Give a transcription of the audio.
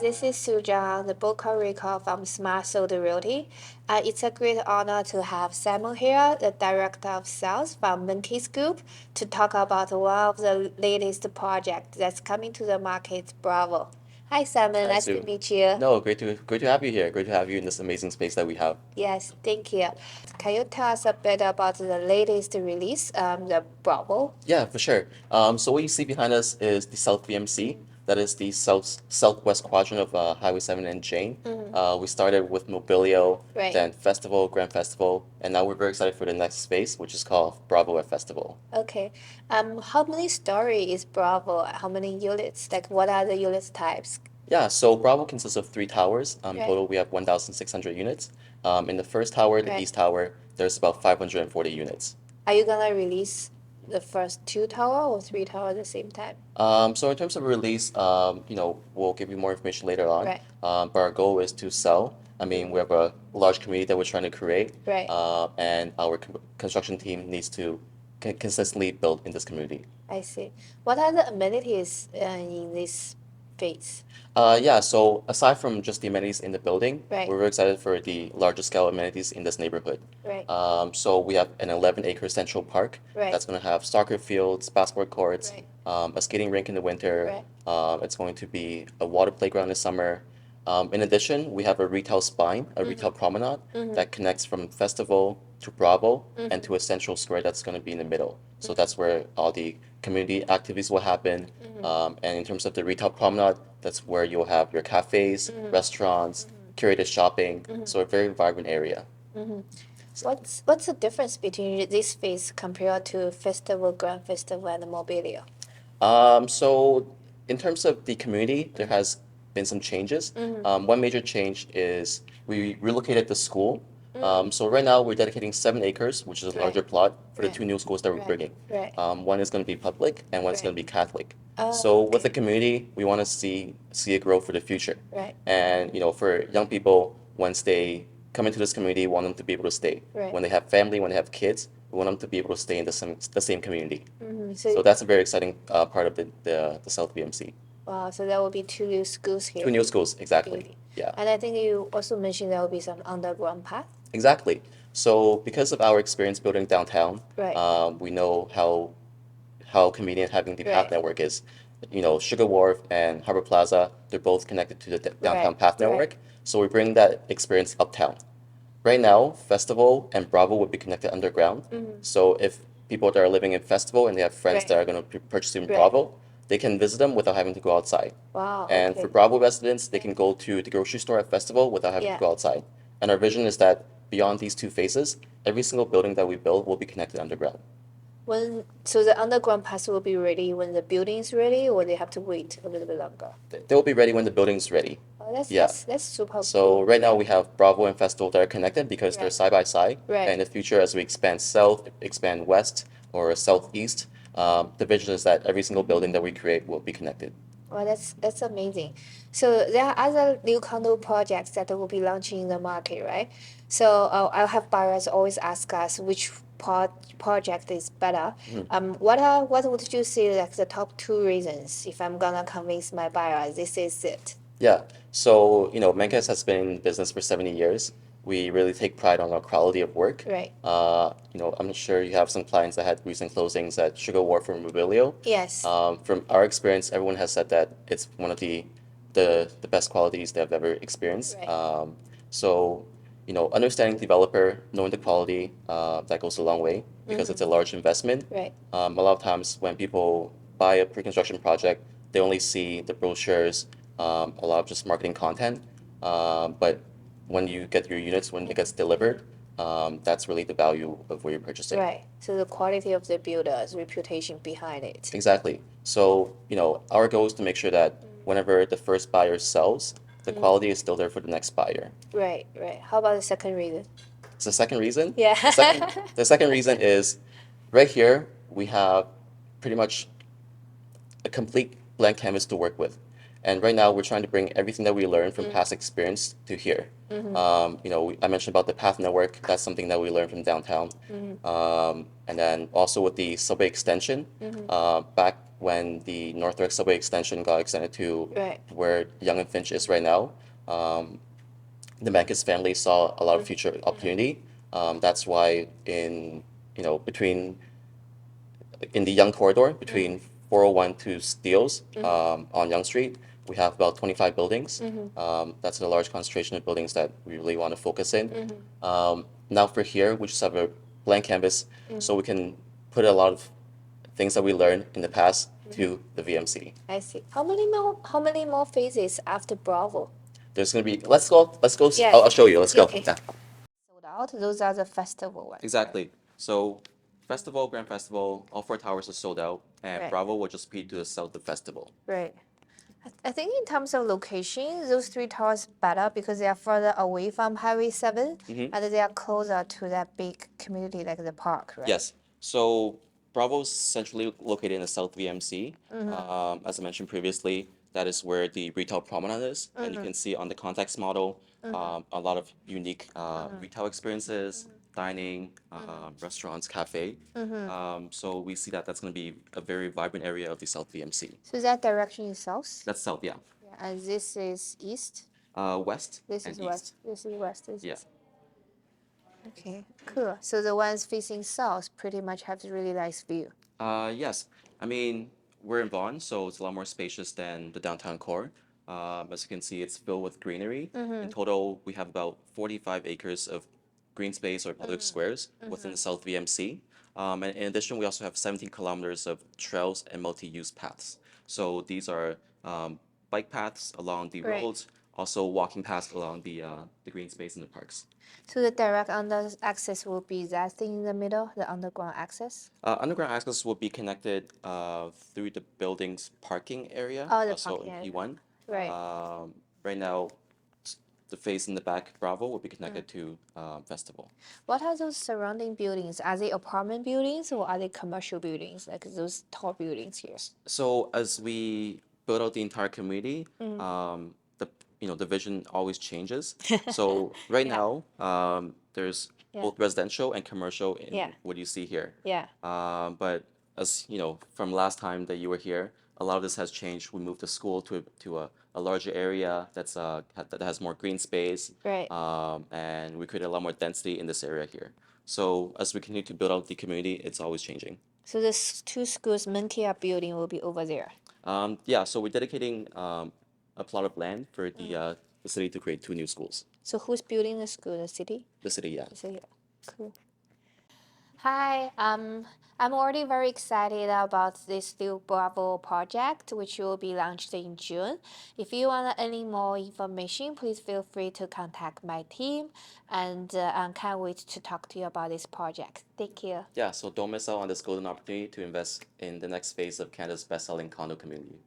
this is Sujan, the Boca Rica from Smart Sold Realty. It's a great honor to have Simon here, the Director of Sales from Monkeys Group, to talk about one of the latest projects that's coming to the market, Bravo. Hi, Simon. Hi, Nice to Sue. meet you. No, great to have you here. Great to have you in this amazing space that we have. Yes, thank you. Can you tell us a bit about the latest release, the Bravo? Yeah, for sure. So what you see behind us is the South VMC. That is the southwest quadrant of Highway 7 and Jane. We started with Mobilio, Right. then Festival, Grand Festival, and now we're very excited for the next space, which is called Bravo at Festival. Okay. How many story is Bravo? How many units? Like, what are the unit types? Yeah, so Bravo consists of three towers. Right. Total, we have 1,600 units. In the first tower, the Right. East Tower, there's about 540 units. Are you gonna release the first two tower or three tower at the same time? So in terms of release, we'll give you more information later on. Right. But our goal is to sell. I mean, we have a large community that we're trying to create, Right. And our construction team needs to consistently build in this community. I see. What are the amenities in this phase? Yeah, so aside from just the amenities in the building, Right. we're very excited for the larger scale amenities in this neighborhood. Right. So we have an 11-acre central park Right. that's going to have soccer fields, basketball courts, Right. a skating rink in the winter. Right. It's going to be a water playground in the summer. In addition, we have a retail spine, a retail promenade that connects from Festival to Bravo and to a central square that's going to be in the middle. So that's where all the community activities will happen. And in terms of the retail promenade, that's where you'll have your cafes, restaurants, curated shopping. So a very vibrant area. What's the difference between this phase compared to Festival, Grand Festival, and Mobilio? So in terms of the community, there has been some changes. One major change is we relocated the school. So right now we're dedicating 7 acres, which is a larger Right. plot for the Right. two new schools that we're Right. bringing. Right. One is going to be public and one is going Right. to be Catholic. Oh, So with the okay. community, we want to see it grow for the future. Right. And for young people, once they come into this community, we want them to be able to stay. Right. When they have family, when they have kids, we want them to be able to stay in the same community. So, So that's a very exciting part of the South VMC. wow, so there will be two new schools here. Two new schools, exactly. Beauty. Yeah, And I think you also mentioned there will be some underground path. exactly. So because of our experience building downtown, Right. we know how convenient having the path Right. network is. Sugar Wharf and Harbor Plaza, they're both connected to the downtown Right. path Right. network. So we bring that experience uptown. Right now, Festival and Bravo would be connected underground. So if people that are living in Festival and they have friends Right. that are going to be purchasing Right. Bravo, they can visit them without having to go outside. Wow, And for okay. Bravo residents, they can go to the grocery store at Festival without having Yeah. to go outside. And our vision is that beyond these two phases, every single building that we build will be connected underground. So the underground pass will be ready when the building is ready, or they have to wait a little bit longer? They will be ready when the building's ready. Oh, that's Yeah. that's super So cool. right now we have Bravo and Festival that are connected because they're Right. side by side. Right. And in the future, as we expand south, expand west, or southeast, the vision is that every single building that we create will be connected. Well, that's amazing. So there are other new condo projects that will be launching in the market, right? So I'll have buyers always ask us which project is better. What would you say like the top two reasons if I'm gonna convince my buyer this is it? Yeah. So, Menkes has been in business for 70 years. We really take pride on our quality of work. Right. I'm sure you have some clients that had recent closings at Sugar Wharf or Mobilio. Yes. From our experience, everyone has said that it's one of the best qualities they've ever experienced. Right. So, understanding developer, knowing the quality, that goes a long way because it's a large investment. Right. A lot of times when people buy a pre-construction project, they only see the brochures, a lot of just marketing content. But when you get your units, when it gets delivered, that's really the value of what you're purchasing. Right. So the quality of the builder's reputation behind it. Exactly. So, our goal is to make sure that whenever the first buyer sells, the quality is still there for the next buyer. Right, right. How about the second reason? So the second reason? Yeah. The second reason is right here, we have pretty much a complete blank canvas to work with. And right now, we're trying to bring everything that we learned from past experience to here. I mentioned about the Path Network. That's something that we learned from downtown. And then also with the subway extension, back when the Northwark subway extension got extended to Right. where Young and Finch is right now, the Mankis family saw a lot of future opportunity. That's why between in the Young corridor between 401 to Steeles on Young Street, we have about 25 buildings. That's a large concentration of buildings that we really want to focus in. Now for here, we just have a blank canvas, so we can put a lot of things that we learned in the past to the VMC. I see. How many more phases after Bravo? There's gonna be. Let's go. Yeah. I'll show you. Let's go. Okay. Yeah. Sold out. Those are the festival ones. Exactly. So, festival, Grand Festival, all four towers are sold out, and Right. Bravo will just be to the south of festival. Right. I think in terms of location, those three towers better because they are further away from Highway 7 and they are closer to that big community like the park, right? Yes. So Bravo is centrally located in the South VMC. As I mentioned previously, that is where the retail promenade is, and you can see on the context model a lot of unique retail experiences, dining, restaurants, cafe. So we see that that's going to be a very vibrant area of the South VMC. So that direction is south? That's south, yeah. Yeah, and this is east? West This and is east. west. This is west. This Yeah. is. Okay, cool. So the ones facing south pretty much have a really nice view. Yes. I mean, we're in Vaughan, so it's a lot more spacious than the downtown core. As you can see, it's filled with greenery. In total, we have about 45 acres of green space or public squares within the South VMC. And in addition, we also have 17 kilometers of trails and multi-use paths. So these are bike paths along the Right. roads, also walking paths along the green space in the parks. So the direct access will be that thing in the middle, the underground access? Underground access will be connected through the building's parking area, Oh, the also parking in area. P1. Right. Right now, the face in the back, Bravo, will be connected to Festival. What are those surrounding buildings? Are they apartment buildings or are they commercial buildings, like those tall buildings here? So as we build out the entire community, the vision always changes. So right Yeah. now, there's Yeah. both residential and commercial in Yeah. what you see here. Yeah. But as you know, from last time that you were here, a lot of this has changed. We moved the school to a larger area that has more green space, Right. and we created a lot more density in this area here. So as we continue to build out the community, it's always changing. So the two schools, Menkia building will be over there. Yeah, so we're dedicating a plot of land for the city to create two new schools. So who's building the school? The city? The city, yeah. The city. Cool. Hi, I'm already very excited about this new Bravo project, which will be launched in June. If you want any more information, please feel free to contact my team, and I can't wait to talk to you about this project. Thank you. Yeah, so don't miss out on this golden opportunity to invest in the next phase of Canada's best-selling condo community.